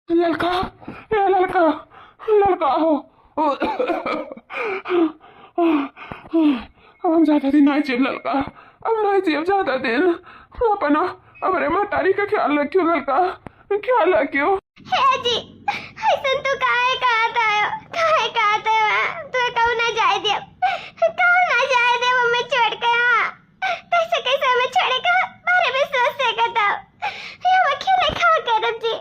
लड़का, ये लड़का, लड़का हो। हम ज्यादा दिन नहीं जीव लड़का, अब नहीं जीव ज्यादा दिन। अपना हमारे महतारी का ख्याल रखियो लड़का, ख्याल रखियो। है जी, ऐसन तू काहे कहत आयो, काहे कहत है तू कहू ना जाए दे, कहू ना जाए दे हमें छोड़ के। हां कैसे कैसे हमें छोड़े का बारे में सोच से कहता ये हम अकेले खा करब जी,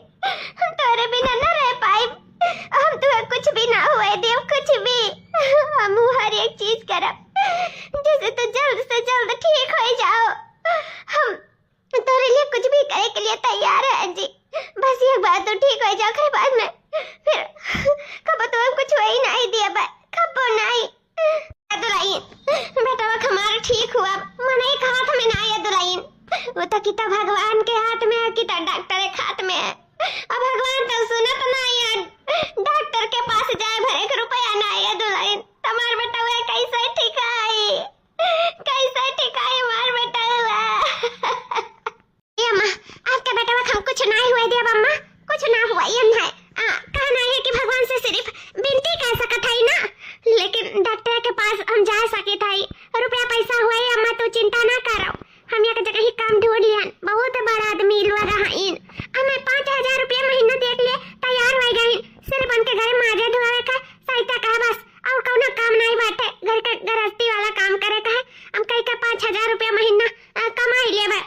हम तोरे बिना न रह पाए। हम तो कुछ भी ना हुए देव, कुछ भी हम हर एक चीज करब जैसे तो जल्द से जल्द ठीक हो जाओ। हम तोरे लिए कुछ भी करे के लिए तैयार है जी, बस एक बार तो ठीक हो जाओ, फिर बाद में फिर कब तो हम कुछ हो ही नहीं दिया बा, कब नहीं दुलाइन बेटा वो हमारा ठीक हुआ, मन एक हाथ में ना है दुलाइन, वो तो किता भगवान के हाथ में है, किता डॉक्टर के हाथ में है। अब भगवान तो सुनत नहीं है, डॉक्टर के पास जाए भरे के रुपया नहीं है दुलाइन। हमार बेटा हुआ कैसे ठीक है, कैसे ठीक है हमार बेटा हुआ। ये अम्मा आपका बेटा हुआ हम कुछ नहीं हुआ देव अम्मा, कुछ ना हुआ ये है। कहना है कि भगवान से सिर्फ विनती कर सकत है ना, लेकिन डॉक्टर के पास हम जा सके थे। रुपया पैसा हुआ है अम्मा, तो चिंता ना करो, हम एक जगह ही काम ढूंढ लियन, बहुत बड़ा आदमी लोग हैं, हमें 5000 रुपया महीना देख लिए तैयार हो गए, सिर्फ उनके घर माजे धोए का सहायता का बस, और कोनो काम नहीं बाटे, घर के गृहस्थी वाला काम करे का है। हम कहीं का 5000 रुपया महीना कमाई लेबे,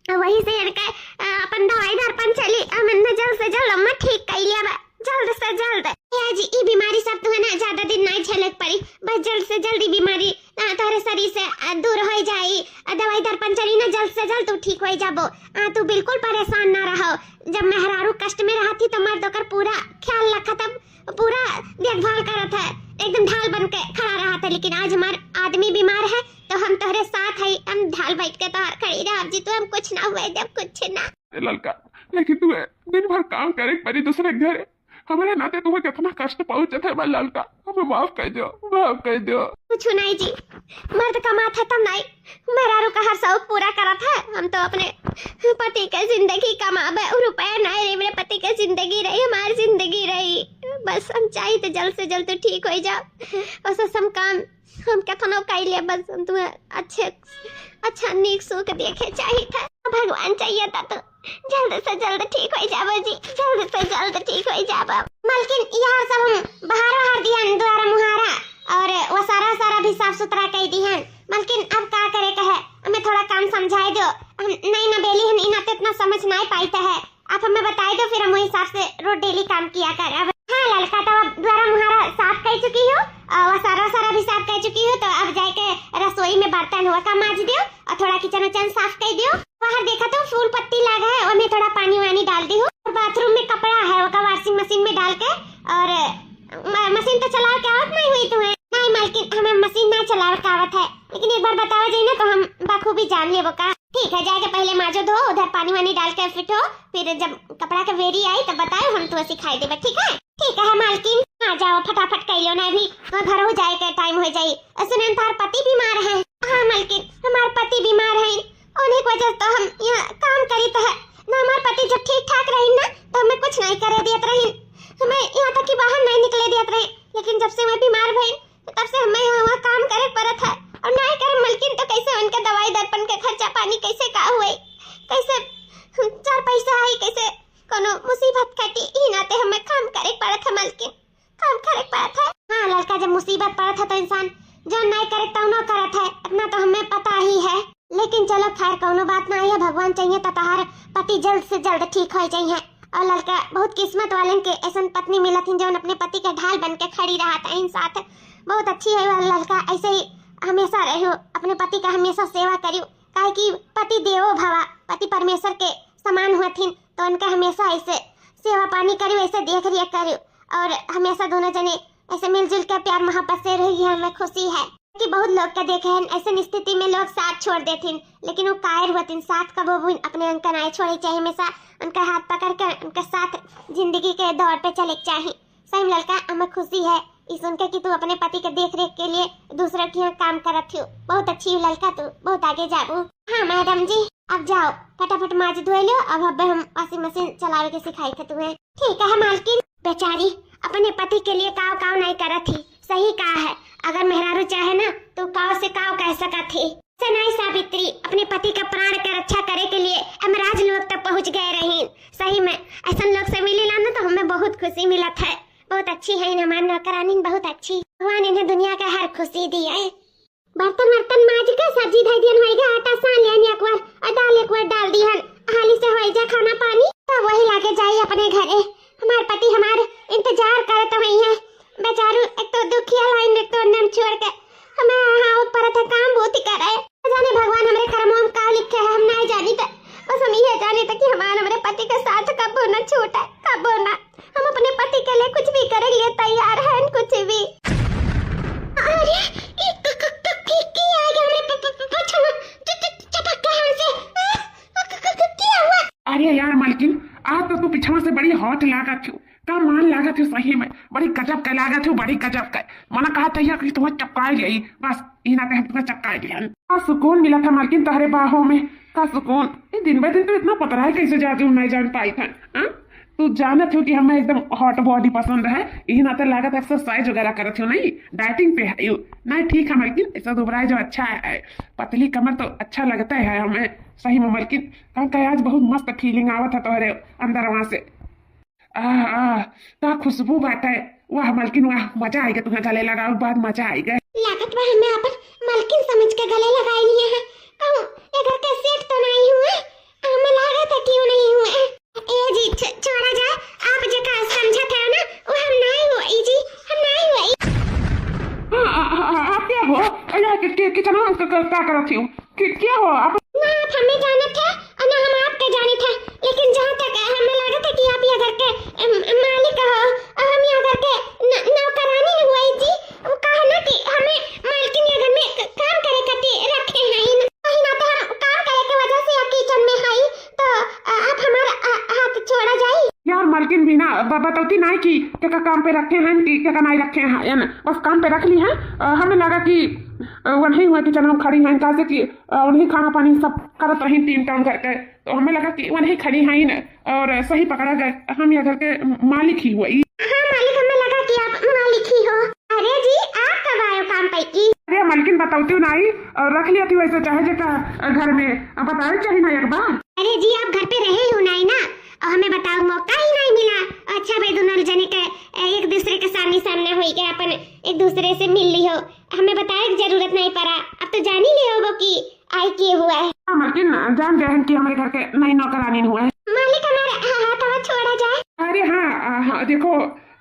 वही से इनके अपन दवाई दर्पण चली, हमने जल्द से जल्द अम्मा ठीक कर लिया बा, जल्द से जल्द। ये जी ये बीमारी सब तो है ना, ज्यादा दिन नहीं झेलक पड़ी, बस जल्द से जल्द बीमारी तुम्हारे शरीर से दूर हो जाए, दवाई दर्पण चली ना, जल्द से जल्द तू ठीक हो जाबो। तू बिल्कुल परेशान ना रहो, जब मेहरारू कष्ट में रहती तो मर्द ओकर पूरा ख्याल रखा था, पूरा देखभाल करत है, एकदम ढाल बन के खड़ा रहा था। लेकिन आज हमार आदमी बीमार है तो हम तोहरे साथ है, हम ढाल बैठ के तोहर खड़ी रह जी, तो हम कुछ ना हुए जब कुछ ना। लड़का लेकिन तू दिन भर काम करे परी दूसरे घर, हमारे नाते तुम्हें कितना कष्ट पहुंचता है लड़का, हमें माफ कर दो, माफ कर दो। कुछ नहीं जी, मर्द कमात है तब नहीं, मेहरारू का हर शौक पूरा करत है। हम तो अपने पति के जिंदगी कमाबे, रुपया नहीं रही, मेरे पति के जिंदगी रही, हमारी जिंदगी रही, बस हम चाहिए तो जल्द से जल्द तो ठीक हो जाओ। बस हम काम हम कथनो कर लिए, बस हम तुम्हें अच्छा नीक सुख देखे चाहिए था, भगवान चाहिए था तो जल्द से जल्द ठीक हो जाबो जी, जल्द से जल्द ठीक हो जाबो। मालकिन यहाँ सब हम बाहर दिहन द्वारा मुहारा और वो सारा भी साफ सुथरा कर दिहन। मालकिन अब क्या करे कहे, हमें थोड़ा काम समझाए दो, हम नहीं ना बेली हन इना तो इतना समझ नहीं पाते है, आप हमें बताए दो, फिर हम वही हिसाब से रोज डेली काम किया कर। अब हाँ लड़का तो द्वारा मुहारा साफ कर चुकी हो, और सारा भी साफ कर चुकी हो, तो अब जाके रसोई में बर्तन हुआ का मांज दियो और थोड़ा किचन उचन साफ कर दियो। बाहर देखा तो फूल पत्ती लगा है, उसमें थोड़ा पानी वानी डाल दी हूँ, और बाथरूम में कपड़ा है वो वॉशिंग मशीन में डाल के, और मशीन तो चलाओ के आवत नहीं हुई तुम्हें? नहीं मालकिन हमें मशीन ना चलाओ के आवत है, लेकिन एक बार बताओ जी ना तो हम बखूबी जान ले वो का। ठीक है जाके पहले माजो धो, उधर पानी वानी डाल के फिट हो, फिर जब कपड़ा का वेरी आई तब बताओ, हम तो सिखाई देबे। ठीक है ठीक है मालकिन, आ जाओ फटाफट कर लो ना, अभी घर हो जाए के टाइम हो जाए। सुनन तार पति बीमार है? हाँ मालकिन हमारे पति बीमार है, उन्हीं की वजह तो हम यहाँ काम करी तो है ना, हमारे पति जब ठीक ठाक रही ना तो हमें कुछ नहीं करे दियत रही, हमें यहाँ तक कि बाहर नहीं निकले दियत रही, लेकिन जब से मैं बीमार भई तब से हमें यहाँ काम करे पड़त है, और नहीं करे मालकिन तो कैसे उनके दवाई दर्पण के खर्चा पानी कैसे का हुए, कैसे 4 पैसा आई, कैसे कोनो मुसीबत कटी, ई नाते हमें काम करे पड़त है मालकिन, काम करे पड़त है। हाँ लड़का जब मुसीबत पड़त है तो इंसान जो नहीं करे तो न करत है, इतना तो हमें पता ही है, लेकिन चलो खैर कोनो बात नहीं है, भगवान चाहिए तो तहार पति जल्द से जल्द ठीक हो जाइए। और लड़का बहुत किस्मत वाले के ऐसा पत्नी मिलत थी जो अपने पति के ढाल बन के खड़ी रहा था इन साथ, बहुत अच्छी है लड़का, ऐसे ही हमेशा रहो, अपने पति का हमेशा सेवा करियो, काहे कि पति देवो भवा, पति परमेश्वर के समान हुआ थी, तो उनका हमेशा ऐसे सेवा पानी करियो, ऐसे देख रेख करियो, और हमेशा दोनों जने ऐसे मिलजुल के प्यार मोहब्बत से रही, हमें खुशी है कि बहुत लोग का देखे हैं ऐसे स्थिति में लोग साथ छोड़ देते, लेकिन वो कायर हुए साथ कब वो अपने अंक नहीं छोड़े चाहिए, हमेशा उनका हाथ पकड़ कर उनके साथ जिंदगी के दौर पे चले चाहिए। सही लड़का हमें खुशी है ई सुन के कि तू अपने पति के देख रेख के लिए दूसरे के यहाँ काम करत हो। बहुत अच्छी लड़का तू, बहुत आगे जाबू। हाँ मैडम जी, अब जाओ फटाफट माज धोए लो। अब हम वॉशिंग मशीन चलावे के सिखाई थे तुम्हें। ठीक है मालकिन। बेचारी अपने पति के लिए काव काव नहीं करत थी। सही कहा है, अगर मेहरारू चाहे ना तो काव से काव कह सकत थी। सनाई सावित्री अपने पति का प्राण के रक्षा करे के लिए अमराज लोग तक पहुंच गए रही। सही में ऐसा लोग से मिली ना तो हमें बहुत खुशी मिलत है। बहुत अच्छी है हमारी नौकरानी, बहुत अच्छी। भगवान इन्हें दुनिया का हर खुशी दी है। बर्तन वर्तन माज के सब्जी धो दियन होइगा, आटा सान लियन एक बार और दाल एक बार डाल दियन। हाली से होई जा खाना पानी तो वही लाके जाई अपने घरे। हमारे पति हमारे इंतजार करत हुई है। बेचारू एक तो दुखिया लाइन एक तो नम छोड़ के हमें यहाँ ऊपर थे काम बहुत ही करे। जाने भगवान हमारे कर्मों में का लिखे है हम नहीं जानी थे। बस हम ये जाने थे कि हमारे पति के साथ कब होना छूटा कब होना। हम अपने पति के लिए कुछ भी करने के लिए तैयार हैं, कुछ भी। अरे अरे यार मालकिन, आज तो तू पीछा से बड़ी हॉट लागत थी। का मान लागत थी सही में, बड़ी गजब का लागत थी, बड़ी गजब का। मना कहा था कि तुम्हें चपकाई गई, बस इना हम तुम्हें चपकाई लिया। का सुकून मिला था मालकिन तुम्हारे बाहों में, का सुकून। दिन ब दिन तो इतना पतरा है, कैसे जाती हूँ नहीं जान पाई था। तू जानत हो कि हमें एकदम हॉट बॉडी पसंद है। यही नाते लागत एक्सरसाइज वगैरह करत हो, नहीं डाइटिंग पे है नहीं। ठीक है मालकिन, ऐसा दुबराए जो अच्छा है, पतली कमर तो अच्छा लगता है हमें सही में मालकिन। कहा आज बहुत मस्त फीलिंग आवत है तुम्हारे अंदर वहां से। का खुशबू बात है। वाह मालकिन वाह, मजा आएगा तुम्हें गले लगाओ बाद मजा आएगा। लागत बा हमें अपन मालकिन समझ के गले लगाई लिए हैं। कहूं ये घर का सेट तो नहीं हुआ, हमें लागत है क्यों नहीं हुआ। ए जी छोड़ा जाए, आप जो का समझा था ना वो हम नहीं हुई जी, हम नहीं हुई। आप क्या हो? अरे कितना क्या करती हूँ? क्या हो आप? ना आप हमें जाने थे और ना हम आपके जाने थे, लेकिन जहाँ तक हमें लगा था कि आप ये घर के मालिक हो और हम ये घर के नौकरानी हुई जी। वो कहा ना कि हमें मालकिन ये घर में काम करे करती रखे हैं, वही ना तो हम काम करे के वजह से किचन में आई। तो आप हमारा हाथ छोड़ा जाए। यार मालकिन भी ना बताती नहीं कि क्या काम पे रखे हैं कि क्या नहीं रखे हैं, बस काम पे रख ली है। हमें लगा कि वही हुआ कि चलो हम खड़ी हैं, कहा से कि वही खाना पानी सब करत रही तीन टाइम घर के। तो हमें लगा कि वही खड़ी हैं न, और सही पकड़ा गए हम ये घर के मालिक ही हुई। हाँ मालिक, हमें लगा कि आप मालिक ही हो। अरे जी आप कब आए काम पे की? अरे मालकिन बताती नहीं, और रख लिया थी वैसे चाहे जैसा घर में बताए चाहिए ना एक बार। अरे जी आप घर पे रहे हो नहीं ना, और हमें बताओ मौका ही नहीं मिला। अच्छा भाई दोनों जने के एक दूसरे के सामने सामने हुई के अपन एक दूसरे से मिल ली हो, हमें बताए की जरूरत नहीं पड़ा। अब तो जान ही लियो वो कि आई किए हुआ है। हाँ मालकिन जान गए हैं कि हमारे घर के नई नौकरानी हुआ है। मालिक हमारा हाथ छोड़ा जाए। अरे हाँ देखो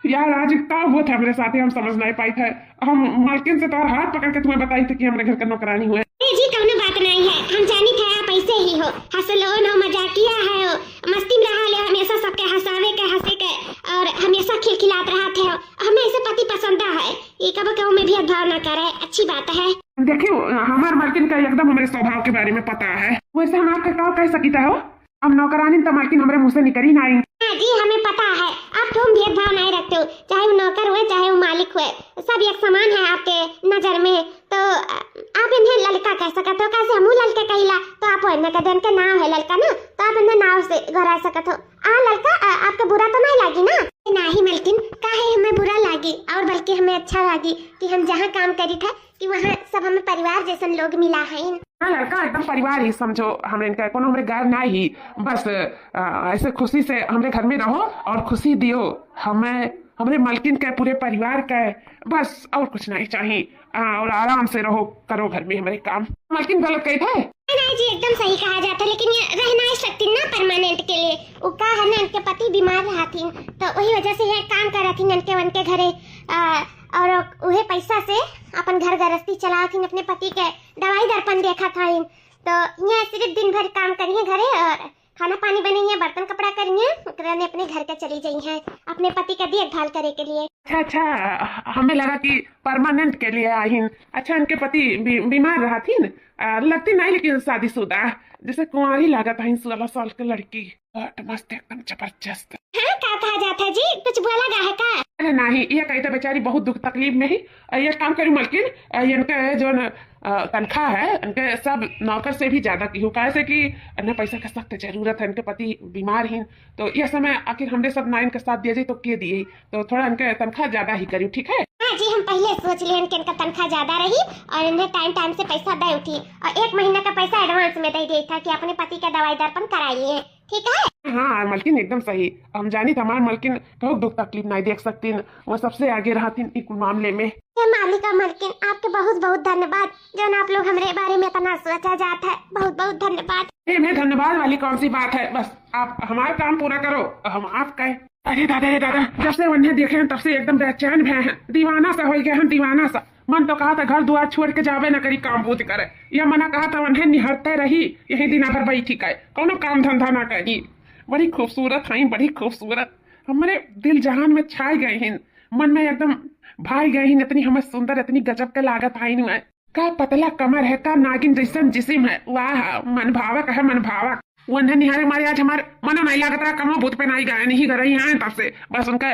यार, आज क्या हुआ था मेरे साथ हम समझ नहीं पाई थे। हम मालकिन से तो हाथ पकड़ के तुम्हें बताई थी कि हमारे घर का नौकरानी हुआ है। जी कौनो बात नहीं है, हम जानी थे आप ऐसे ही हो, हंसलोन हो, मजाकिया है हो, मस्ती में रहा ले हमेशा सबके हंसावे के हंसे के और हमेशा खिलखिलात रहते हो। हमें ऐसे पति पसंद है, ये कब कहो में भेदभाव न करे, अच्छी बात है। देखियो हमारे मालकिन का एकदम हमारे स्वभाव के बारे में पता है, वैसे हम आपका क्या कह सकता हो। हम नौकरानी तो मालकिन हमारे मुँह से निकली नहीं। हाँ जी हमें पता है, आप तुम भेदभाव नहीं रखते हो, चाहे वो नौकर हुए चाहे वो मालिक हुए, सब एक समान है आपके नजर में। तो आप इन्हें लड़का कह सकते हो, कैसे हम लड़का कहिला तो आप इन्हें का जन के नाम है लड़का ना, तो आप इन्हें नाव से घरा सकते हो। लड़का आपको बुरा तो नहीं लगी ना? नहीं मालकिन, काहे हमें बुरा लगी, और बल्कि हमें अच्छा लगी कि हम जहाँ काम करी था कि वहाँ सब हमें परिवार जैसे लोग मिला है। लड़का एकदम परिवार ही समझो, हमें इनका कोनो हमारे घर ना ही, बस ऐसे खुशी से हमारे घर में रहो और खुशी दियो हमें, हमारे मालकिन के पूरे परिवार का, बस और कुछ नहीं चाहिए। और आराम से रहो, करो घर में हमारे काम। मालकिन गलत कही थे? नहीं जी एकदम सही कहा जाता, लेकिन ये रह नहीं सकती ना परमानेंट के लिए। वो का है ना, उनके पति बीमार रहती तो वही वजह से ये काम कर रही उनके उनके घरे, और वही पैसा से अपन घर गृहस्थी चला थी, अपने पति के दवाई दर्पण देखा था। तो यहाँ सिर्फ दिन भर काम करिए घरे और खाना पानी बनाइए, बर्तन कपड़ा करिए, अपने घर के चली जाइए हैं अपने पति का देखभाल करे के लिए। अच्छा, हमें लगा कि परमानेंट के लिए आई। अच्छा, उनके पति बीमार रहा थी, लगती नहीं लेकिन शादीशुदा, जैसे कुंवारी लागत है 16 साल की लड़की, मस्त एकदम जबरदस्त। हाँ क्या कहा जाता है जी, कुछ बोला गा है का? अरे नहीं ये कही तो बेचारी बहुत दुख तकलीफ में ही ये काम करी मलकिन इनके जो तनख्वाह है इनके सब नौकर से भी ज्यादा की हो कैसे कि इन्हें पैसा का सख्त जरूरत है इनके पति बीमार ही तो ये समय आखिर हमने सब ना इनके साथ दिए जाए तो के दिए तो थोड़ा इनके तनख्वाह ज्यादा ही करी ठीक है। हाँ जी हम पहले सोच लिए कि इनका तनख्वाह ज्यादा रही और इन्हें टाइम टाइम से पैसा दे उठी और 1 महीने का पैसा एडवांस में दे दिया था कि अपने पति का दवाई दर्पण कराइए ठीक है। हाँ मलकिन एकदम सही हम जानी हमारे मलकिन बहुत दुख तकलीफ नहीं देख सकती वो सबसे आगे रहती इस मामले में। मालिक और मलकिन आपके बहुत बहुत धन्यवाद जो आप लोग हमारे बारे में इतना सोचा जाता है बहुत बहुत धन्यवाद। मैं धन्यवाद वाली कौन सी बात है बस आप हमारा काम पूरा करो हम आपका। अरे दादा जब से उन्हें देखे हैं तब से एकदम बेचैन भय हैं दीवाना सा हो गया हम दीवाना सा मन तो कहा था घर दुआर छोड़ के जावे न करी काम बूत करे या मना कहा था उन्हें निहरते रही यही दिन भर बैठी है कौनो काम धंधा ना करी। बड़ी खूबसूरत है बड़ी खूबसूरत हमारे दिल जहान में छाई गए हैं मन में एकदम भाई गए हैं इतनी हमें सुंदर इतनी गजब के लागत आई है का पतला कमर है का नागिन जैसन जिस्म है वाह मन भावक है मन भावक वो निहारे हमारे आज हमारे मनो नहीं लागत रहा कमो भूत पे नहीं गए नहीं घर ही आए तब से बस उनका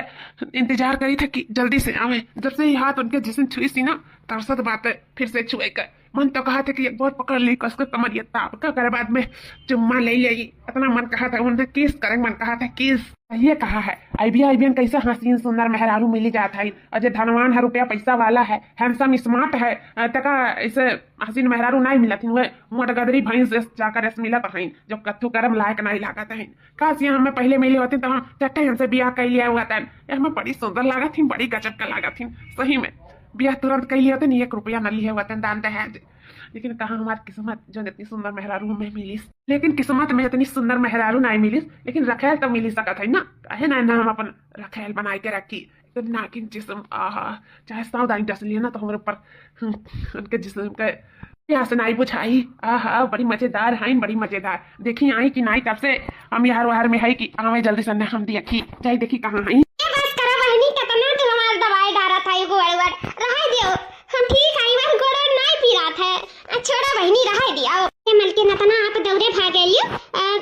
इंतजार करी था कि जल्दी से आवे जब से ही हाथ उनके जिस्म छुई सी ना तब से बात फिर से छुए कर मन तो कहा था कि एक बार पकड़ ली कसके कमरिया ताप का करे बाद में चुम्मा ले लेगी इतना मन कहा था उन्हें किस करे मन कहा था किस ये कहा है आईबीएन कैसा हसीन सुंदर मेहरारू मिली जाता है अजय धनवान है रुपया पैसा वाला है हैंडसम स्मार्ट है तका ऐसे हसीन मेहरारू नहीं मिला थी वह मोटगदरी भैंस जाकर मिला है जो कत्थू करम लायक नहीं लागत है काश यहाँ हमें पहले मिले होते तो हम चट्टे हमसे ब्याह कर लिया हुआ था हमें बड़ी सुंदर लागत थी बड़ी गजब का लागत थी सही में ब्याह तुरंत कर लिए होते नहीं 1 रुपया न लिए हुआ दान दहेज लेकिन कहा हमारी किस्मत जो इतनी सुंदर मेहरारू हमें मिली लेकिन किस्मत में इतनी सुंदर मेहरारू नहीं मिली लेकिन रखेल तो मिली सकत है ना कहे ना हम अपन रखेल बना के रखी तो नाकिन जिस्म आहा चाहे सावधानी डस लिए ना तो हमारे ऊपर उनके जिस्म के यहाँ से नाई बुझाई आहा बड़ी मजेदार है बड़ी मजेदार देखी आई कि नाई तब से हम यार वार में है कि आवे जल्दी से हम देखी चाहे देखी कहाँ आई दवाई डारा था रहा दियो हम ठीक आई मैं गोड़ नहीं पी रहा था छोड़ा बहनी रहा दिया मलकिन तना आप दौरे भाग गइयो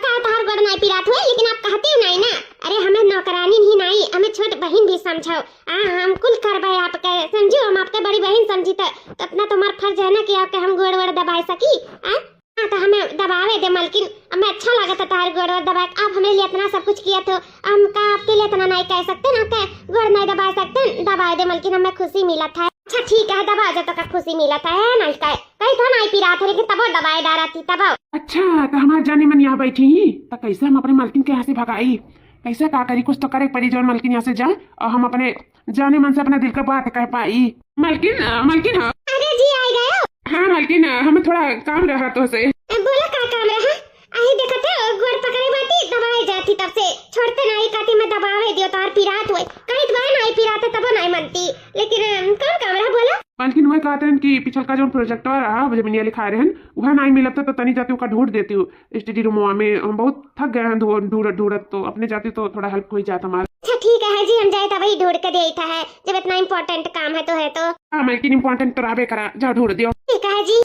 का तार गोड़ नहीं पी रहा था लेकिन आप कहते नहीं ना अरे हमें नौकरानी ही नहीं हमें छोट बहन भी समझो हम कुल करबे आपके समझो हम आपके बड़ी बहन समझी तो इतना तुम्हारा फर्ज है ना कि आपके हम गोड़ वड़ दबाए सकी हाँ तो हमें दबावे दे मलकिन हमें अच्छा लगा था तार गोड़ दबा आप हमारे लिए इतना सब कुछ किया तो हम का आपके लिए इतना नहीं कह सकते ना के गोड़ नहीं दबा सकते दबाए दे मलकिन हमें खुशी मिला था। अच्छा ठीक है दबा जा तो का खुशी मिला था है नहीं कहीं तो नहीं पी रहा था लेकिन तब दबाए डारा थी तब। अच्छा तो हमारे जाने मन यहाँ बैठी तो कैसे हम अपने मलकिन के यहाँ से भगाई कैसे का करी कुछ तो करे पड़ी जो मलकिन यहाँ से जाए और हम अपने जाने मन से अपना दिल का बात कह पाई। मलकिन मलकिन हाँ अरे जी आ गए हाँ मलकिन हमें थोड़ा काम रहा तो से बोला का काम रहा आई देखते गोड़ पकड़े बाटी दबाए जाती तब से छोड़ते नहीं कहती मैं दबावे दियो तार पिरात हुए कहीं तो नहीं पिराते तब नहीं मनती लेकिन कौन काम रहा बोला मलकिन वही कहते हैं कि पिछल का जो प्रोजेक्ट रहा जमीनिया लिखा रहे हैं वह नहीं मिला तो तनी जाती का ढूंढ देती हूँ स्टडी रूम में हम बहुत थक गए हैं ढूंढत तो अपने जाती तो थोड़ा हेल्प हो जाता हमारा। अच्छा ठीक है जी हम जाए तो वही ढूंढ के देता है जब इतना इम्पोर्टेंट काम है तो हाँ मलकिन इम्पोर्टेंट तो राबे करा जाओ ढूंढ दियो। ठीक है जी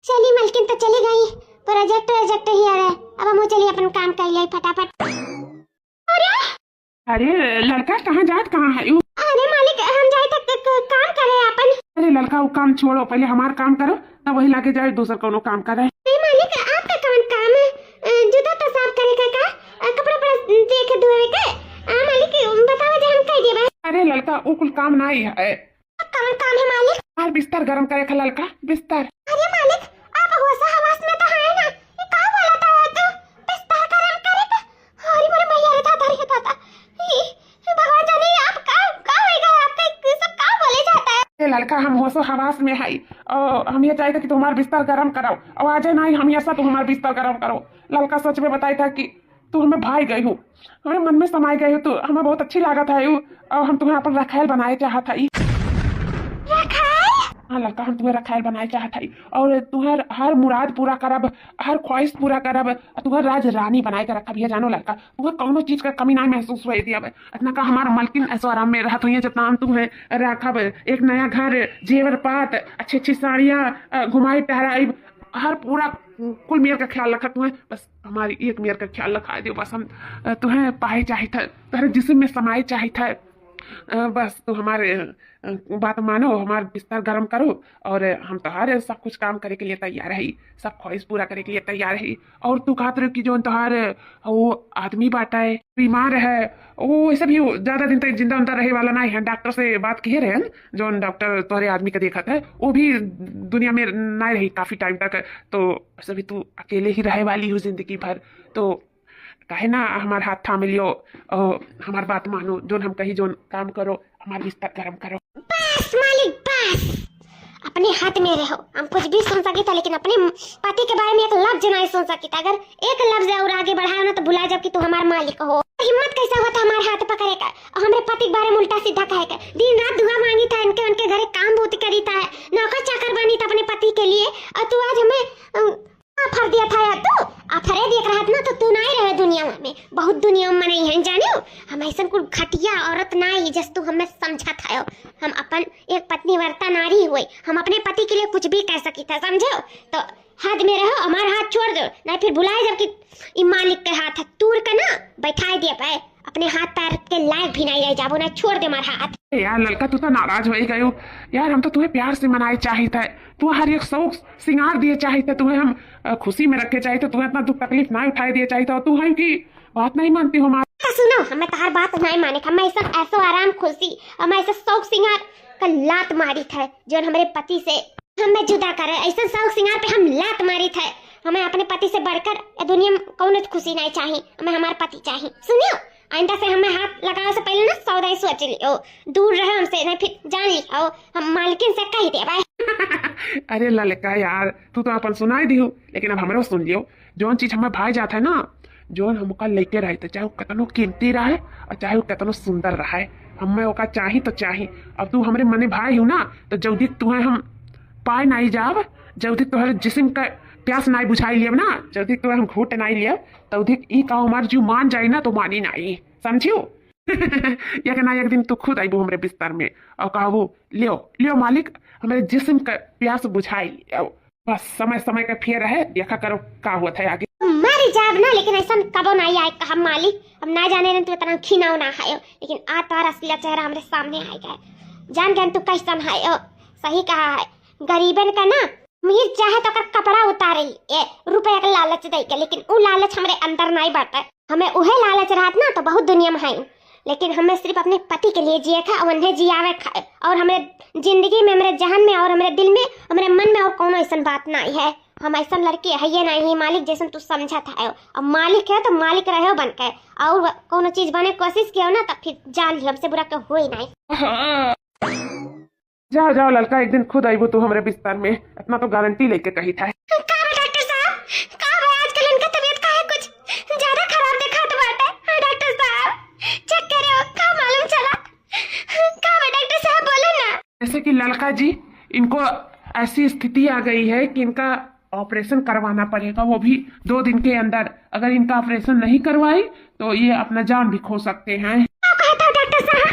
चलिए मलकिन तो चली गई प्रोजेक्ट ही आ रहा है अब हम चलिए अपन काम कर लिया फटाफट। अरे लड़का कहाँ जात कहाँ है अरे मालिक हम जाए तक काम करे अपन। अरे लड़का वो काम छोड़ो पहले हमारा काम करो तब वही लाके जाए दूसरा कोनो काम करे। मालिक आपका कौन काम है जूता तो साफ करे का कपड़ा पर देख धोए का मालिक बताओ जे हम कह देबे। अरे लड़का वो कुल काम नहीं है कौन काम है मालिक यार बिस्तर गरम करे का लड़का बिस्तर। अरे मालिक आप होश हवास में तो है ना ये का बोला था तो बिस्तर गरम करे का हरी मोरे भैया रे दादा भगवान जाने आप का होएगा आपका सब का बोले जाता है। ये लड़का हम होशो हवास में है और हम ये चाहते कि तुम्हारा बिस्तर गरम कराओ और आज नहीं हम ऐसा तुम हमारा बिस्तर गरम करो। लड़का सच में बताया था कि तू हमें भाई गई हो हमारे मन में समाई गई हो तो हमें बहुत अच्छी लागत है और हम तुम्हें अपन रखेल बनाए चाहत है। हाँ लड़का हम तुम्हें रखेल बनाए चाहत है और तुम्हार हर मुराद पूरा करब हर ख्वाहिश पूरा करब तुम्हार राज रानी बनाए के रखब ये जानो लड़का तुम्हें कौनो चीज का कमी नहीं महसूस हुई थी अब इतना का हमारा मलकिन ऐसा आराम में रहत हुई जितना हम तुम्हें रखब एक नया घर जेवर पात अच्छी अच्छी साड़ियाँ घुमाई टहराई हर पूरा कुल मेयर का ख्याल रखा तुम्हें बस हमारी एक मेयर का ख्याल रखा दियो बस हम तुम्हें पाए चाहिए था तुम्हारे जिस्म में समाए चाहिए था बस तू हमारे बात मानो, हमारा बिस्तर गर्म करो और हम तुम्हारे सब कुछ काम करे के लिए तैयार है, सब ख्वाहिश पूरा करे के लिए तैयार है। और तू कहत रहे कि जो तुम्हारे वो आदमी बाटा है बीमार है, वो वैसे भी ज्यादा दिन तक जिंदा उंदा रहे वाला नहीं है। डॉक्टर से बात किए रहे जो डॉक्टर तुम्हारे आदमी का देखा था, वो भी दुनिया में नहीं रही काफी टाइम तक। तो वैसे भी तू अकेले ही रहे वाली हो जिंदगी भर, तो काहे ना हमारे हाथ थाम लियो और हमारी बात मानो, जो हम कही जो काम करो, हमारा बिस्तर गर्म करो। बस मालिक बस, अपने हाथ में रहो। हम कुछ भी सुन सके था, लेकिन अपने पति के बारे में एक लफ्ज नहीं सुन सकी था। अगर एक लफ्ज और आगे बढ़ाओ ना तो भुला जाओ कि तू हमारा मालिक हो। हिम्मत कैसा होता हमारे हाथ पकड़े का और हमारे पति के बारे में उल्टा सीधा कहे का। दिन रात दुआ मांगी था इनके, उनके घरे काम बहुत करी था, नौकर चाकर बनी था अपने पति के लिए, और तू आज हमें ऑफर दिया था यार। तू ऑफर देख रहा था ना तो तू नहीं रहे दुनिया में, बहुत दुनिया में नहीं है जानियो। हम ऐसा कुछ घटिया औरत नहीं जस तू हमें समझा था। हम अपन एक पत्नी वर्ता नारी हुई, हम अपने पति के लिए कुछ भी कह सकी था, समझो। तो हाथ में रहो, हमारा हाथ छोड़ दो, नहीं फिर बुलाए जब कि मालिक के हाथ है तूर का ना बैठा दिया पाए, अपने हाथ पैर के लायक भी नहीं रह जाबो ना, छोड़ दे हमारा हाथ। यार लड़का तू तो नाराज हो ही गयो यार, हम तो तुम्हें प्यार से मनाए चाहिए, तू हर एक शौक सिंगार दिए चाहिए, तुम्हें हम खुशी में रखे चाहिए, तुम्हें इतना दुख तकलीफ ना उठाए दिए चाहिए, और तू है कि बात नहीं मानती हो हमारी। सुनो, हमें तार बात नहीं माने, हम ऐसा आराम खुशी, हम ऐसा शौक सिंगार का लात मारी था जो हमारे पति से हमें जुदा करे। ऐसा शौक सिंगार पे हम लात मारी थे। हमें अपने पति से बढ़कर दुनिया में कौन खुशी नहीं चाहिए, हमें हमारे पति चाहिए। सुनियो, आइंदा से हमें हाथ लगाने से पहले ना सौदा सोच लियो, दूर रहे हमसे, नहीं फिर जान लियो हम मालकिन से कह दे भाई। अरे ललका यार, तू तो अपन सुनाई दी हो, लेकिन अब हमरो सुन लियो। जो चीज हमें भाई जाता है ना, जो हमका लेके रहे थे, चाहे वो कितनो कीमती रहे और चाहे वो कितनो सुंदर रहे, हमें ओका चाही तो चाही। अब तू हमरे मने भाई हो ना, तो जल्दी तुम्हें हम पाए नहीं जाब, जल्दी तुम्हारे जिस्म का प्यास नहीं बुझाई लिया ना, जल्दी तुम्हें हम घूट नहीं लिया, तो ई का उमर जो मान जाए ना तो मानी नहीं, समझियो। एक ना एक दिन तू खुद आईबो हमरे बिस्तर में और कहबो लियो लियो मालिक, हमारे जिस्म का प्यास बुझाई लियो। बस समय समय का फेर है, देखा करो का हुआ था आगे। मारी जाब ना, लेकिन ऐसा कबो नहीं आए कहा मालिक, हम ना जाने रहे तू इतना खीना ना है, लेकिन आज तारा असली चेहरा हमारे सामने आ गया, जान गए तू कैसन है। सही कहा है, गरीबन का ना मीर चाहे तो कर कपड़ा उतारे रुपया का लालच दे के, लेकिन वो लालच हमारे अंदर नहीं बढ़ता। हमें उहे लालच रहत ना तो बहुत दुनिया में है, लेकिन हमें सिर्फ अपने पति के लिए जिए खा, उन्हें जियावे खा, और हमारे जिंदगी में, हमारे जहन में और हमारे दिल में, हमारे मन में और कोनो ऐसा बात नहीं है। हम ऐसा लड़की है ये नहीं मालिक जैसे तू समझा था। अब मालिक है तो मालिक रहो बन के, और कोनो चीज बने कोशिश किया ना तो फिर जान ली हमसे बुरा तो हो ही नहीं। जाओ जाओ लड़का, एक दिन खुद आईबो तू हमारे बिस्तर में, इतना तो गारंटी लेके कही था। डॉक्टर साहब, आजकल इनका तबीयत का है कुछ ज्यादा खराब देखा तो बात है। डॉक्टर साहब चेक करे, का मालूम चला का डॉक्टर साहब बोले ना। जैसे कि लड़का जी, इनको ऐसी स्थिति आ गई है कि इनका ऑपरेशन करवाना पड़ेगा, वो भी 2 दिन के अंदर। अगर इनका ऑपरेशन नहीं करवाई तो ये अपना जान भी खो सकते हैं। डॉक्टर साहब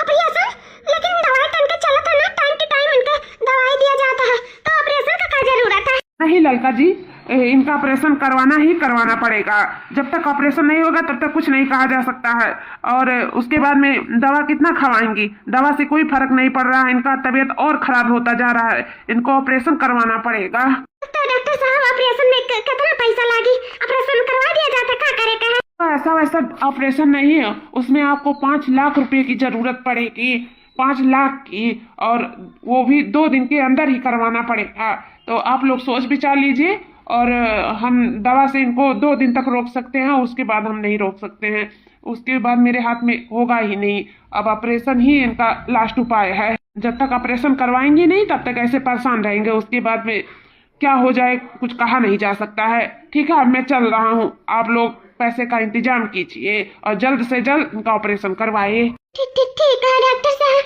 ऑपरेशन, लेकिन दवाई तो इनका चला था ना, टाइम टू टाइम इनका दवाई दिया जाता है, तो ऑपरेशन का क्या जरूरत है? नहीं लड़का जी, इनका ऑपरेशन करवाना ही करवाना पड़ेगा। जब तक ऑपरेशन नहीं होगा तब तक कुछ नहीं कहा जा सकता है, और उसके बाद में दवा कितना खवाएंगी, दवा से कोई फर्क नहीं पड़ रहा है, इनका तबीयत और खराब होता जा रहा है, इनको ऑपरेशन करवाना पड़ेगा। तो डॉक्टर साहब ऑपरेशन में कितना पैसा लगी? ऑपरेशन करवा दिया जाता, क्या करेगा? ऐसा वैसा ऑपरेशन नहीं है, उसमें आपको 5 लाख रुपए की जरूरत पड़ेगी, 5 लाख की, और वो भी 2 दिन के अंदर ही करवाना पड़ेगा। तो आप लोग सोच विचार लीजिए, और हम दवा से इनको 2 दिन तक रोक सकते हैं, उसके बाद हम नहीं रोक सकते हैं, उसके बाद मेरे हाथ में होगा ही नहीं। अब ऑपरेशन ही इनका लास्ट उपाय है, जब तक ऑपरेशन करवाएंगे नहीं तब तक ऐसे परेशान रहेंगे, उसके बाद में क्या हो जाए कुछ कहा नहीं जा सकता है। ठीक है, अब मैं चल रहा हूँ, आप लोग पैसे का इंतजाम कीजिए और जल्द से जल्द इनका ऑपरेशन करवाइए। ठीक है डॉक्टर साहब,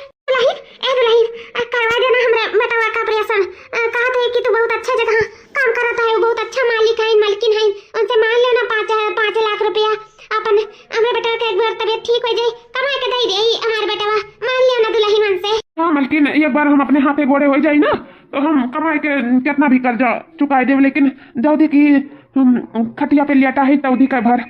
करवा देना हमारे बेटा का ऑपरेशन। कहा थे कि तू बहुत अच्छा जगह काम करता है, वो बहुत अच्छा मालिक है, मालकिन है, उनसे मान लेना 5 लाख रुपया। अपन हमारे बेटा का एक बार तबीयत ठीक हो जाए, कमा के दे दे हमारे बेटा, मान लेना दुल्हन मन से। हाँ मालकिन, एक बार हम अपने हाथे घोड़े हो जाए ना तो हम कमाई के कितना भी कर्जा चुकाई देव, लेकिन जल्दी की खटिया पे लेटा ही तौधी का भर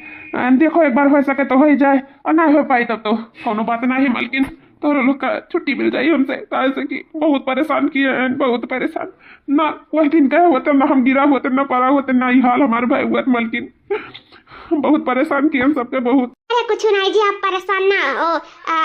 देखो एक बार हो सके तो हो ही जाए और ना हो पाई तब तो कोनो बात नहीं मालकिन तोरो लोग का छुट्टी मिल जाई हमसे ऐसे कि बहुत परेशान किए हैं बहुत परेशान ना वही दिन गए होते ना हम गिरा होते ना पड़ा होते ना ही हाल हमारे भाई हुआ मालकिन बहुत परेशान किए हम सबके बहुत। अरे कुछ नहीं जी आप परेशान ना हो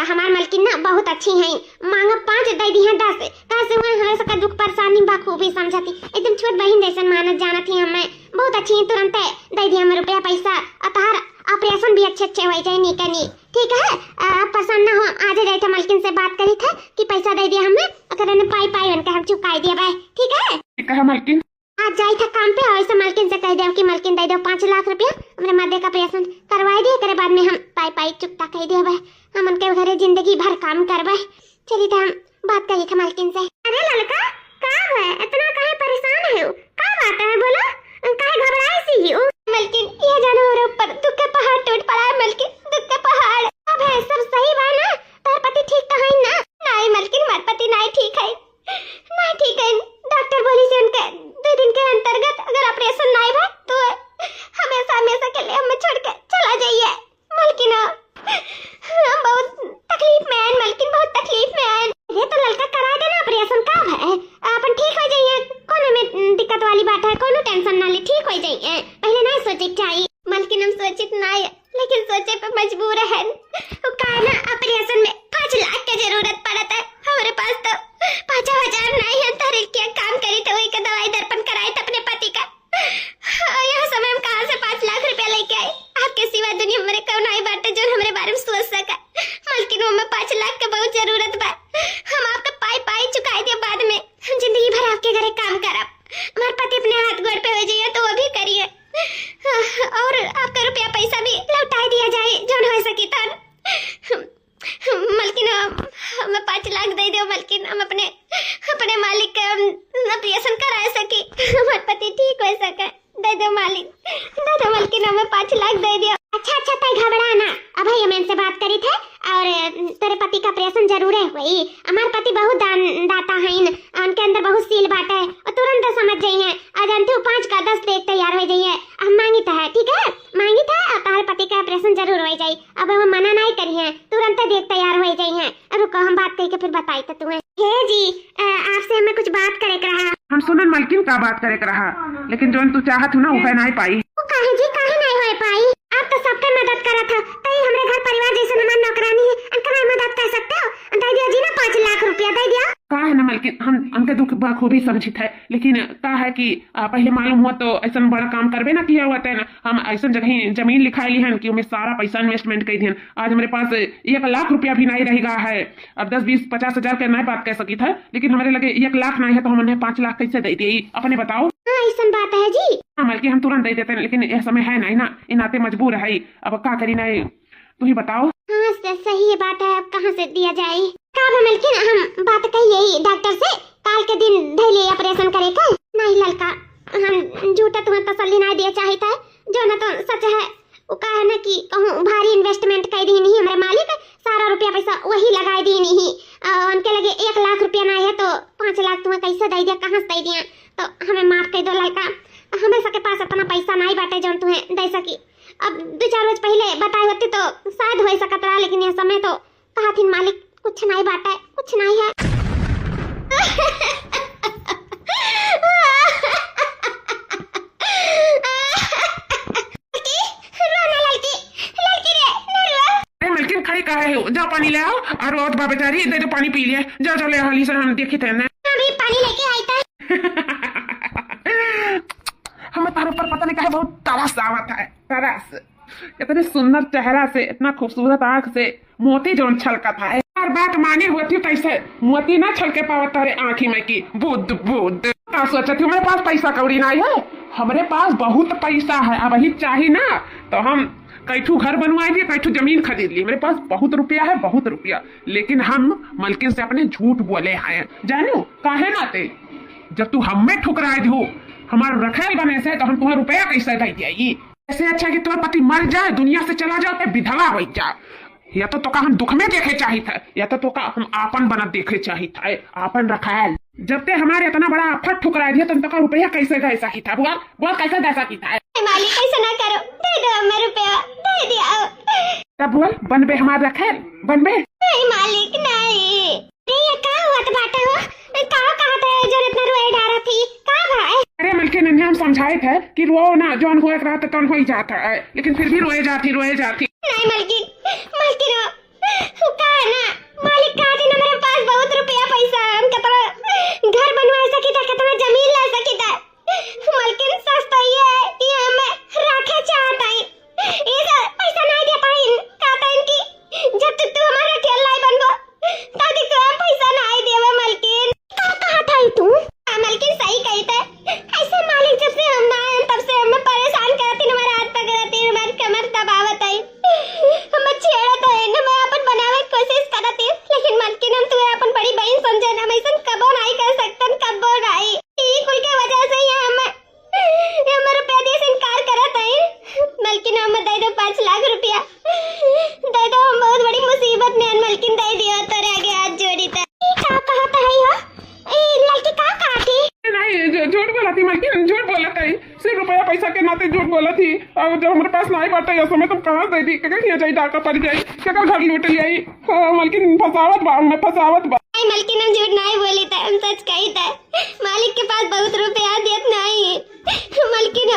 हमार मालकिन ना बहुत अच्छी हैं मांगा 5 दे दी हैं 10 कैसे हुए हमारे सबका दुख परेशानी बखूबी समझती एकदम छोट बहन जैसे मानत जाना थी हमें बहुत अच्छी है तुरंत दे दिया हमें रुपया पैसा अतहार ऑपरेशन भी अच्छे हो जाए नी कनी ठीक है आप पसंद ना हो आज जाए थे मालकिन से बात करी थे कि पैसा दे दिया हमें अगर ने पाई उनका हम चुकाई दिया भाई ठीक है मालकिन आज जाई था काम पे ऐसे मालकिन से कह दे कि मालकिन दे दो 5 लाख रुपया हमरे मादे का ऑपरेशन करवाई दिए करे बाद में हम पाई चुकता कह दिया भाई हम उनके घरे जिंदगी भर काम करवाए चलिए तो हम बात करी थे मालकिन से। अरे लड़का का है इतना काहे परेशान है का बात है बोलो काहे घबराई सी हो मालकिन ये जानो मेरे ऊपर दुख का पहाड़ टूट पड़ा है मालकिन दुख का पहाड़ अब है सब सही बा ना तार पति ठीक तो है ना नहीं मालकिन मार पति नहीं ठीक है डॉक्टर बोली से उनके 2 दिन के अंतर्गत अगर ऑपरेशन नहीं हुआ तो हमेशा के लिए हमें छोड़ के चला जाइए मालकिन हम बहुत तकलीफ में हैं मालकिन बहुत तकलीफ में हैं ये तो लड़का करा देना ऑपरेशन कब है अपन ठीक हो जाइए कोनो में दिक्कत वाली बात है कोनो टेंशन ना ले ठीक हो जाइए पहले नहीं सोचे चाहिए मालकिन हम सोचित नहीं लेकिन सोचे पे मजबूर है का ना ऑपरेशन में 5 लाख की जरूरत पड़ता है हमारे पास तो 5,000 नहीं है तारीख क्या काम करी तो वही का दवाई दर्पण कराए थे अपने पति का यह समय हम कहां से 5 लाख रुपया लेके आए आपके सिवा दुनिया में मेरे कौन आई बात है जो हमारे बारे में सोच सका मालकिन हमें 5 लाख का बहुत जरूरत बा हम आपका पाई चुकाई दिए बाद में जिंदगी भर आपके घरे काम करब हमारे पति अपने हाथ गोड़ पे हो जाइए तो वो भी करिए और आपका रुपया पैसा भी लौटा दिया जाए जो हो सके तन मालकिन हमें 5 लाख दे दो मालकिन हम अपने मालिक का ऑपरेशन करा सके हमारे पति ठीक हो सके दे दो मालकिन हमें 5 लाख दे दियो। अच्छा तय घबरा ना अब भाई हम इनसे बात करी थे और तेरे पति का ऑपरेशन जरूर है वही हमारे पति बहुत दाता हैं उनके अंदर बहुत सील बात है और तुरंत समझ जाइए आज जानते हो 5 का 10 देख तैयार हो जाइए हम मांगी था ठीक है मांगी था और तारे पति का ऑपरेशन जरूर हो जाए अब हम मना नहीं करिए तुरंत देख तैयार हो जाइए अब रुको हम बात करके फिर बताई तो तुम्हें हे जी आपसे हमें कुछ बात करे के रहा हम सुनन मालकिन का बात करे के रहा लेकिन जो तू चाहत हो ना वो नहीं पाई काहे जी काहे नहीं हो पाई आप तो सबके मदद करा था तई हमरे घर परिवार जैसे हमार नौकरानी है अनका मदद कर सकते हो दे दिया जी ना 5 लाख रुपया दे दिया का है ना मालकिन हम उनके दुख बखूबी समझित है लेकिन का है कि पहले मालूम हुआ तो ऐसा बड़ा काम करबे ना किया हुआ है ना हम ऐसा जगह जमीन लिखाई है कि उनमें सारा पैसा इन्वेस्टमेंट कर दिए आज हमारे पास 1 लाख रुपया भी नहीं रहेगा है अब 10, 20, 50 हजार के नहीं बात कह सकी था लेकिन हमारे लगे 1 लाख नहीं है तो हम उन्हें 5 लाख कैसे दे दिए अपने बताओ ऐसा बात है जी हाँ मालकिन हम तुरंत दे देते हैं लेकिन यह समय है नहीं ना इन नाते मजबूर है अब क्या करी नहीं तू ही बताओ। हाँ सही बात है अब कहाँ से दिया जाए कब मालकिन हम बात कही यही डॉक्टर से काल के दिन धैले ऑपरेशन करे का नहीं लड़का हम झूठा तुम्हें तसल्ली नहीं दिया चाहिए था जो ना तो सच है वो कहा ना कि कहूँ भारी इन्वेस्टमेंट कर दी नहीं हमारे मालिक सारा रुपया पैसा वही लगाई दी नहीं उनके लगे 1 लाख रुपया नहीं है तो 5 लाख तुम्हें कैसे दे दिया कहाँ से दे दिया तो हमें माफ कर दो लड़का हमें सबके पास इतना पैसा नहीं बाटे जो तुम्हें दे सकी अब 2-4 रोज पहले बताई होती तो शायद हो सकता रहा लेकिन यह समय तो कहा थी मालिक कुछ नहीं बाटा है कुछ नहीं है मालकिन खड़ी का है जाओ पानी ले आओ और बहुत बेचारी दे दो पानी पी लिया जाओ ले हाली से हम देखे थे ना अभी पानी लेके आई था हमें तार ऊपर पता नहीं कहा बहुत तरस आवत है तरस इतने सुंदर चेहरा से इतना खूबसूरत आंख से मोती जो छलका था हर बात मानी होती कैसे मोती ना छलके पावत तारे आंखी में की बुद्ध क्या सोचा थी हमारे पास पैसा कौड़ी नहीं है हमारे पास बहुत पैसा है अब वही चाहिए ना तो हम कैठू घर बनवाए दिए कैठू जमीन खरीद ली मेरे पास बहुत रुपया है बहुत रुपया लेकिन हम मालकिन से अपने झूठ बोले हैं जानू काहे नाते जब तू हमें ठुकराए दो हमारा रखेल बने से तो हम तुम्हें रुपया कैसे दे दिए ऐसे अच्छा कि तुम्हारा पति मर जाए दुनिया से चला जाओ तो विधवा हो जा या तो का हम दुख में देखे चाहिए था या तो का हम आपन बना देखे चाहिए था आपन रखेल जब ते हमारे इतना बड़ा फट ठुकरा दिया तुम तक रुपया कैसे गए सकी था बोल बोल कैसे दे सकी था? मालिक ऐसा ना करो, दे दो हमें रुपया, दे दिया। तब बोल बनबे हमारे रखे बनबे? नहीं मालिक नहीं। ये क्या हुआ तो बाटे हो? कहा था जो इतना रोए डारा थी? कहाँ भाई? अरे मलकिन इन्हें हम समझाए थे कि रो ना जौन हुआ रहा तो हो ही जाता है, लेकिन फिर भी रोए जाती। नहीं मलकिन कहा ना मालिक कहा थी ना मेरे पास बहुत रुपया पैसा है, हम कितना घर बनवा सकी था, कितना जमीन ला सकी था। मलकिन सस्ता ही है कि हमें रखे चाहता है ये पैसा नहीं दे पाई कहता है कि जब तक तू हमारा ठेल लाई बनबो तब तक तू पैसा नहीं देवे। मलकिन कहा था तू? मलकिन सही कही था, ऐसे मालिक जब से हम आए तब से हमें परेशान करती, हमारा हाथ पकड़ती, हमारी कमर दबावत है, हम छेड़त है ना, मैं अपन बनावे की कोशिश करती, लेकिन मलकिन हम तुम्हें अपन बड़ी बहन समझे ना, हम ऐसा कबो नहीं कर सकते, कबो नहीं। ये कुल के वजह से ही हम रुपया दे से इनकार करत है। मलकिन हम दे दो 5 लाख रुपया दे दो, हम बहुत बड़ी मुसीबत में मलकिन दे दियो तोरे आगे हाथ जोड़ी था। क्या कहता है हो? लड़की क्या कहा थी? नहीं झूठ बोला थी मलकिन, झूठ बोला थी, सिर्फ रुपया पैसा के नाते झूठ बोला थी। और जब हमारे पास नहीं बाटे उस समय तुम कहाँ दे दी, क्या जाई डाका पड़ जाई, क्या घर लूट लियाई। मलकिन फसावत बा मैं फसावत बा। नहीं मलकिन हम झूठ नहीं बोली था, हम सच कही था। मालिक के पास बहुत रुपया देत नहीं मलकिन।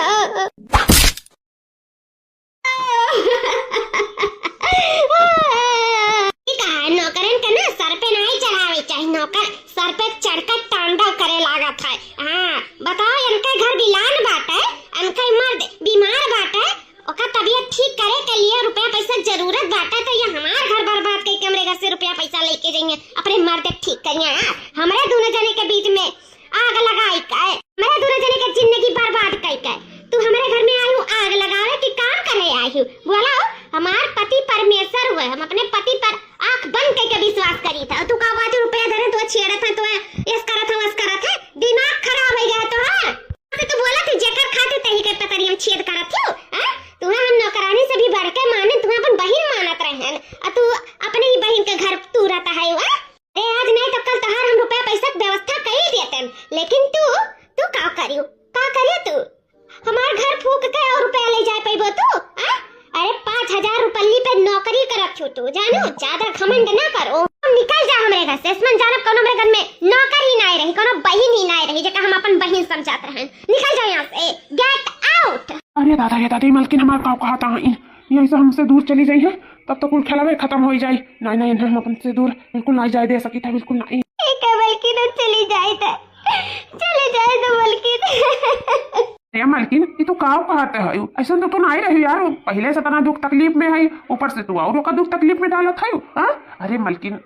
नौकरन के ना सर पे नहीं चढ़ावे चाहिए, नौकर सर पे चढ़कर तांडव करे लागत है। हाँ बताओ, इनके घर बिलान बाटे, इनके मर्द बीमार बाटे, ओका तबीयत ठीक करे के लिए रुपया पैसा जरूरत बाटे, तो ये हमार घर बर्बाद करके हमरे घर से रुपया पैसा लेके जाएंगे अपने मर्द ठीक करिए। हमारे दोनों जने के बीच में आग लगाई का, हमारे दोनों जने के जिंदगी बर्बाद कई का। तू हमारे घर में आई हो आग लगावे की काम करे आई हो? बोला हमार पति परमेश्वर हुए, हम अपने पति पर आंख बंद करके विश्वास करी था। तू का बात रुपया दे तो छेड़त है, तो इस करत है वस करत है, दिमाग खराब हो गया तो हां तो बोला तू जेकर खाते तही के पतरी हम छेद करत हो। हां तू हम नौकरानी से भी बढ़ के माने, तू अपन बहन मानत रहन, और तू अपने ही बहन के घर तू रहता है। अरे आज नहीं तो कल तहार हम रुपया पैसा की व्यवस्था कर देतन, लेकिन तू का करियो तू हमार घर फूक के और रुपया ले जाए पैबो तू? अरे 5000 रुपये पे नौकरी करत छू तू, जानो ज्यादा घमंड ना करो। हम निकल जा हमरे घर से, इसमें जानब कोनो हमरे घर में नौकर ही नहीं रही, कोनो बहन ही नहीं रही जेका हम अपन बहन समझत रहन। निकल जा यहां से, गेट आउट। अरे दादा ये दादी मलकिन हमारे का कहा था ये ऐसा हमसे दूर चली जाई है तब तक कुल खेलावे खत्म हो जाए। नहीं नहीं हम अपन से दूर बिल्कुल नहीं जाए दे सकी था, बिल्कुल नहीं। एक मलकिन चली जाए तो मलकिन। अरे मलकिन ये तो काव कहते है, ऐसा तो नहीं रही यार, पहले से तना दुख तकलीफ में है, ऊपर से तू और दुख तकलीफ में डालत है। अरे मलकिन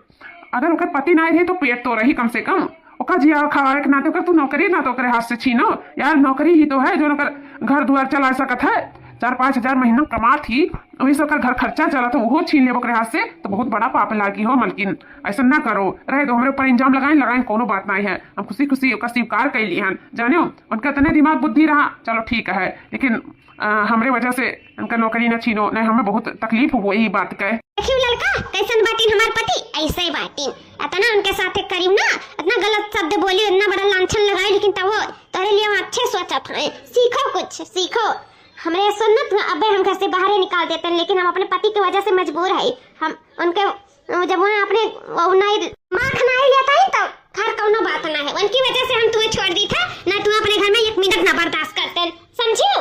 अगर ओकर पति नहीं रहे तो पेट तो रही कम से कम, ओकर जिया खावे के नाते तू नौकरी ना तो ओकरे हाथ से छीनो यार। नौकरी ही तो है जो घर द्वार चला सकत है, 4-5 हजार महीना कमा थी, वही से घर खर्चा चला तो वो छीन ले ओकरे हाथ से, तो बहुत बड़ा पाप लागी हो। मलकिन ऐसा ना करो, रहे तो हमारे ऊपर इंजाम लगाए कोनो बात नहीं है, हम खुशी खुशी ओका स्वीकार कर ली हन, जानो उनका तने दिमाग बुद्धि रहा चलो ठीक है, लेकिन हमरे वजह से उनका नौकरी न छीनो, नहीं हमें बहुत तकलीफ हो यही बात का। देखियो लड़का कैसन बाटिन हमार पति, ऐसे ही बाटिन अतना उनके साथ करीम ना, इतना गलत शब्द बोली, इतना बड़ा लांछन लगाई, लेकिन तब वो तेरे लिए अच्छे सोचत है। सीखो कुछ सीखो, हमरे सुन्नत अबे हम घर से बाहर ही निकाल देते हैं, लेकिन हम अपने पति की वजह से मजबूर है। हम उनके जब उन्हें अपने माँ खनाई लेता है तो घर कौनो बात ना है, उनकी वजह से हम तुम्हें छोड़ दी था ना, तुम अपने घर में 1 मिनट ना बर्दाश्त करते, समझियो?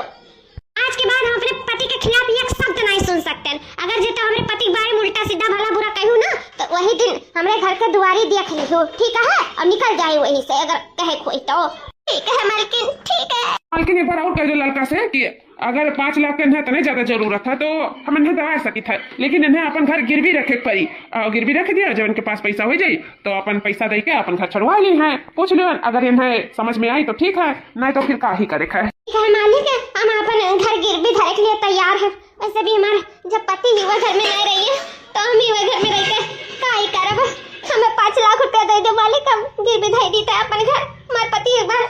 आज के बाद हम अपने पति के खिलाफ एक शब्द नहीं सुन सकते। अगर जेता हमारे पति के बारे में उल्टा सीधा भला बुरा कहूँ ना, तो वही दिन हमारे घर के दुआरी देख लियो, ठीक है? और निकल जाए वहीं से अगर कहे कोई तो। ठीक है मलकिन, ठीक है। मलकिन एक बार और कह दो लड़का से कि अगर 5 लाख के इन्हें तने ज्यादा जरूरत है तो हम इन्हें दवा सकी था, लेकिन इन्हें अपन घर गिरवी रखे पड़ी, गिरवी रख दिया, जब इनके पास पैसा हो जाये तो अपन पैसा दे के अपन घर छुड़वा ली है। पूछ लो अगर इन्हें समझ में आई तो ठीक है, नहीं तो फिर का ही करे है। मालिक हम अपन घर गिरवी धरे के लिए तैयार है, वैसे भी हमारे जब पति ही वो घर में नहीं रही है तो हम ही वो घर में रह के का ही करब। हमें 5 लाख रुपया दे दो मालिक, हम गिरवी धर दी था अपन घर, हमारे पति एक बार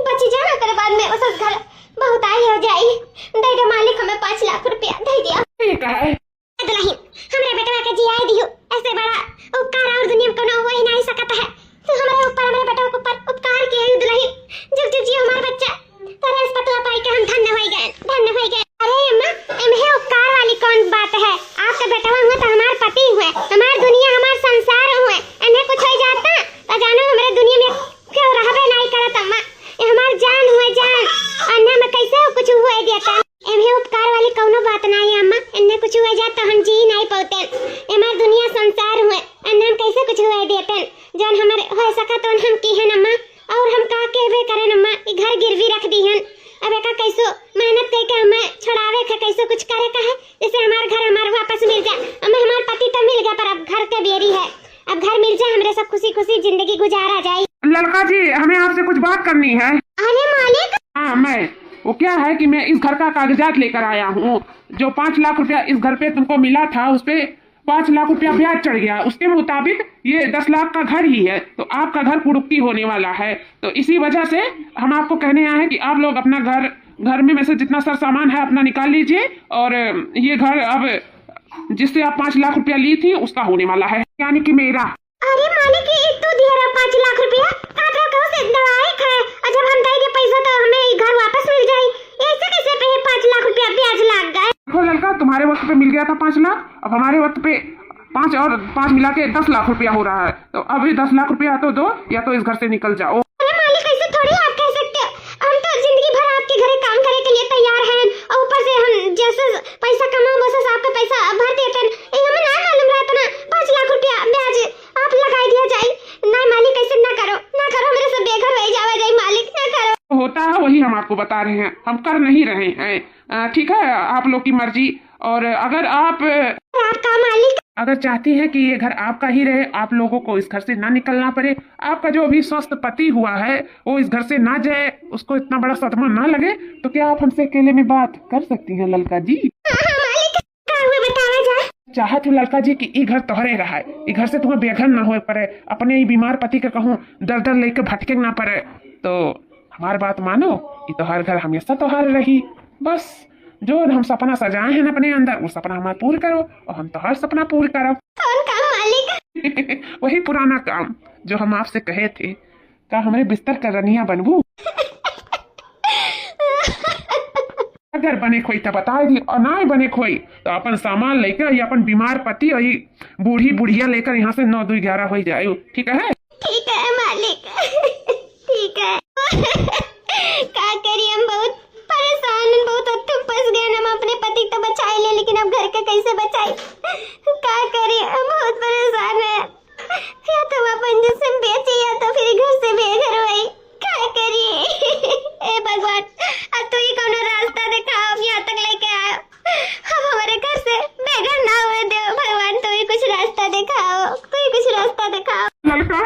बची जाना तेरे बाद में उस घर बहुत आई हो जाई, दे दो मालिक, हमें 5 लाख रुपया दे दिया। ठीक है दुल्हन हमरे बेटवा के जिया दियो, ऐसे बड़ा उपकार और दुनिया में कोनो हो ही नहीं सकता है। तो हमारे ऊपर हमारे बेटवा के ऊपर पैसा का तो हम की है अम्मा, और हम का कहबे करे अम्मा, ई घर गिरवी रख दी हन। अब एका कैसो मेहनत करके हमें छुड़ावे के कैसो कुछ करे का है, जैसे हमार घर हमार वापस मिल जाए। हमें हमार पति तो मिल गया, पर अब घर के बेरी है, अब घर मिल जाए हमरे सब खुशी खुशी जिंदगी गुजारा जाए। लड़का जी, हमें आपसे कुछ बात करनी है। अरे मालिक। हाँ, वो क्या है कि मैं इस घर का कागजात लेकर आया हूँ। जो 5 लाख रुपया इस घर पे तुमको मिला था, उस पे 5 लाख रुपया ब्याज चढ़ गया। उसके मुताबिक ये 10 लाख का घर ही है, तो आपका घर कुड़ुक्की होने वाला है। तो इसी वजह से हम आपको कहने आए हैं कि आप लोग अपना घर में से जितना सर सामान है अपना निकाल लीजिए, और ये घर अब जिससे आप 5 लाख रुपया ली थी उसका होने वाला है, यानी कि मेरा। अरे मालिक, एक तो दिया 5 लाख रुपया, काटो कहो से दवाई खाए, और जब हम देंगे पैसा तो हमें घर वापस मिल जाए। ऐसे कैसे पे 5 लाख रुपया ब्याज लग गए? देखो लड़का, तुम्हारे वक्त पे मिल गया था 5 लाख, अब हमारे वक्त पे 5 और 5 मिला के 10 लाख रुपया हो रहा है। तो अभी 10 लाख रुपया तो दो, या तो इस घर से निकल जाओ। अरे मालिक, ऐसे थोड़ी आप कह सकते हो, हम तो जिंदगी भर आपके घरे काम करे के लिए तैयार हैं, और ऊपर से हम जैसे पैसा कमाओ बस आपका पैसा भर देते हैं। हमें ना मालूम रहता ना 5 लाख रुपया ब्याज आप लगा दिया जाए। ना मालिक, ऐसे ना करो मेरे से बेघर हो जावा जाए मालिक, ना करो। होता है वही हम आपको बता रहे हैं, हम कर नहीं रहे हैं। ठीक है, आप लोग की मर्जी। और अगर आपका मालिक अगर चाहती है कि ये घर आपका ही रहे, आप लोगों को इस घर से ना निकलना पड़े, आपका जो अभी स्वस्थ पति हुआ है वो इस घर से ना जाए, उसको इतना बड़ा सदमा ना लगे, तो क्या आप हमसे अकेले में बात कर सकती हैं ललका जी? मालिक, का हुआ बतावा जा। चाहत हूँ लड़का जी कि ये घर तोहरे रहा है, ये घर से तुम्हें बेघर ना हो पड़े, अपने ही बीमार पति के कहूँ दर दर लेकर भटके ना पड़े। तो हमारी बात मानो, ये तोहार घर हमेशा तोहार रही। बस जो हम सपना सजाए हैं अपने अंदर, वो सपना हमारा पूरा करो, और हम तोहार सपना पूरा करो। कौन काम मालिक? वही पुराना काम जो हम आपसे कहे थे, का हमारे बिस्तर का रनिया बनबू? अगर बने खोई तो बता दी, और ना बने खोई तो अपन सामान लेकर या अपन बीमार पति और बूढ़ी बुढ़िया लेकर यहाँ से 9 2 11 हो जाए। ठीक है? ठीक है मालिक, ठीक है। क्या करिए, हम बहुत परेशान, बहुत तुम फंस गए। हम अपने पति तो बचाए ले, लेकिन अब घर का कैसे बचाए? क्या करिए, हम बहुत परेशान है। या तो अपन जिसम बेचे, या तो फिर घर से बेघर हुई। क्या करिए? ए भगवान, अब तो ये कौन रास्ता दिखाओ, यहाँ तक लेके आयो, हम हमारे घर से बेघर ना हुए दो। भगवान, तो ही कुछ रास्ता दिखाओ, कोई कुछ रास्ता दिखाओ। लड़का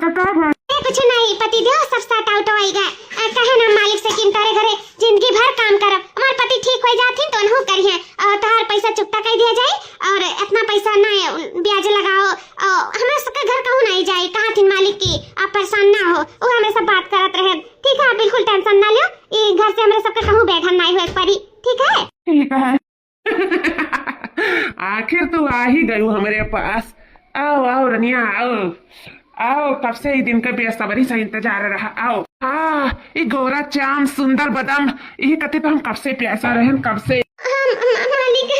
का कुछ नहीं पति देव, सब साट आउट हो गए। कहे ना मालिक से कि तारे घरे जिंदगी भर काम करब, हमार पति ठीक हो जाथिन तो उन्हों करिए, और तहार पैसा चुकता कर दिया जाए, और इतना पैसा ना ब्याज लगाओ, और हमें सबका घर कहूँ नहीं जाए। कहा थी मालिक की आप परेशान ना हो, वो हमेशा बात करत रहे। ठीक है, बिल्कुल टेंशन ना लो, ये घर से हमारे सबका कहूँ बेघर नहीं हुए पड़ी। ठीक है? ठीक है। आखिर तू आ ही गई हमारे पास। आओ आओ रनिया, आओ आओ, कब से ही दिन का बेसब्री से इंतजार रहा। आओ। ये गोरा चाम सुंदर बदम, ये कहते तो हम कब से प्यासा रहे, कब से। मालिक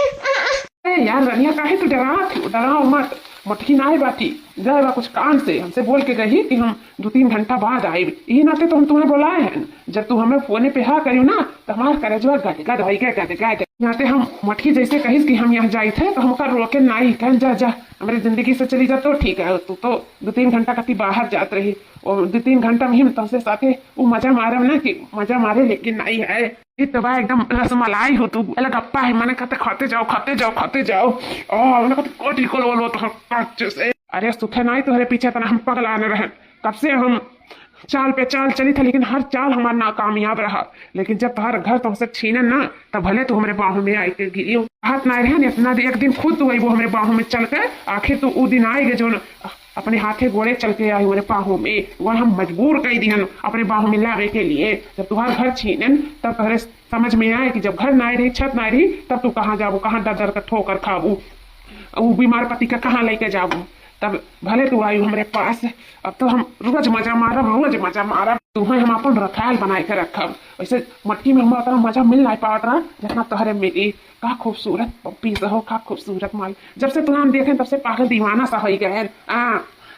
यार रनिया, काहे तू डराओ मत, मटकी ना आए बाती जाए कुछ काम से हमसे बोल के गई कि हम 2-3 घंटा बाद आए। ये नाते तो हम तुम्हें बुलाए हैं। जब तू हमें फोने पे हाँ करियो ना, तो हमारा करजवा गदगद हो गया। नाते हम मटकी जैसे कहिस कि हम यहाँ जाए थे, तो हमका रोके नहीं, कह जा हमारी जिंदगी से चली जा। तो ठीक है, तू तो 2-3 घंटा कति बाहर जात रही, और 2-3 घंटा में हम तुमसे साथे वो मजा मारे ना, कि मजा मारे, लेकिन नहीं है। ये तो भाई एकदम रसमलाई हो तू, गप्पा है। मैंने कहते खाते जाओ। मैंने कहते कोटी को लो तो हम से। अरे सुखे नहीं तुम्हारे पीछे तना हम पगल आने रहे, कब से हम चाल पे चाल चली था, लेकिन हर चाल हमारा नाकामयाब रहा। लेकिन जब तुम्हारा घर तुमसे छीने ना, तब भले तू हमारे बाहों में आई के गिरी हाथ ना रहे, अपना एक दिन खुद तू आई वो हमारे बाहों में चल कर, आखिर तू वो दिन आएगा जो अपने हाथे गोड़े चल के आई हमारे बाहों में, वह हम मजबूर कर दिहन अपने बाहों में लावे के लिए। जब तुम्हारा घर छीनन, तब तुम्हारे समझ में आए कि जब घर ना रही, छत ना रही, तब तू कहाँ जाबू, कहाँ दर कर ठोकर खाबू, वो बीमार पति का कहाँ लेके जाबू। तब भले तू आई हमारे पास, अब तो हम रोज मजा मारब। तुम्हें हम अपन रखाल बनाए के रखब। वैसे मटकी में हमारा तरह मजा मिल नहीं पावत रहा जितना तोहरे मिली। का खूबसूरत पप्पी हो, का खूबसूरत माल। जब से तुम देखे तब से पागल दीवाना सा हो गए।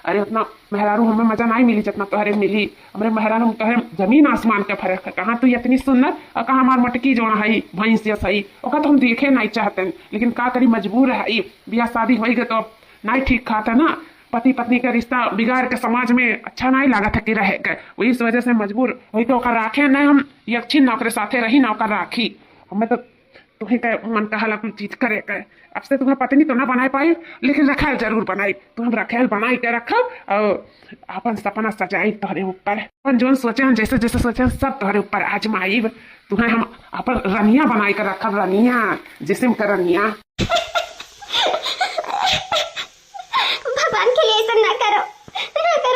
अरे उतना मेहरारू हमें मजा नहीं मिली जितना तोहरे मिली। हमारे मेहरारू तोहरे जमीन आसमान का फर्क है। कहाँ तू इतनी सुंदर, और कहाँ हमार मटकी जो है भैंस सही, ओका तो हम देखे नहीं चाहते, लेकिन का करी मजबूर है। ब्याह शादी हो गए तो नहीं ठीक खाता ना, पति पत्नी का रिश्ता बिगाड़ के समाज में अच्छा नहीं लगा था कि रहे गए, वही इस वजह से मजबूर वही तो ओकर राखे नहीं हम यक्षी नौकर साथे रही नौकर राखी। हमें तो तुम्हें का मन कहा कुछ चीज करे के अब से तुम्हें पत्नी तो ना बनाई पाई, लेकिन रखेल जरूर बनाई। तुम रखेल बनाई के रखब और अपन सपना सजाई तोहरे ऊपर, अपन जोन सोचे जैसे जैसे सोचे सब तोहरे ऊपर आजमाई। तुम्हें हम अपन रनिया बनाई के रखब, रनिया जिस्म का रनिया। भगवान के लिए ऐसा ना करो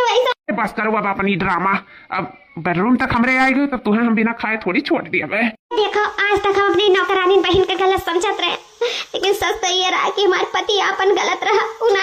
ऐसा। बस करो अब अपनी ड्रामा, अब बेडरूम तक हमरे आएगी तो तुम्हें हम बिना खाए थोड़ी छोड़ दिया बे। देखो आज तक हम अपनी नौकरानी बहन का गलत समझत रहे, लेकिन सच तो ये रहा कि हमारे पति अपन गलत रहा, उन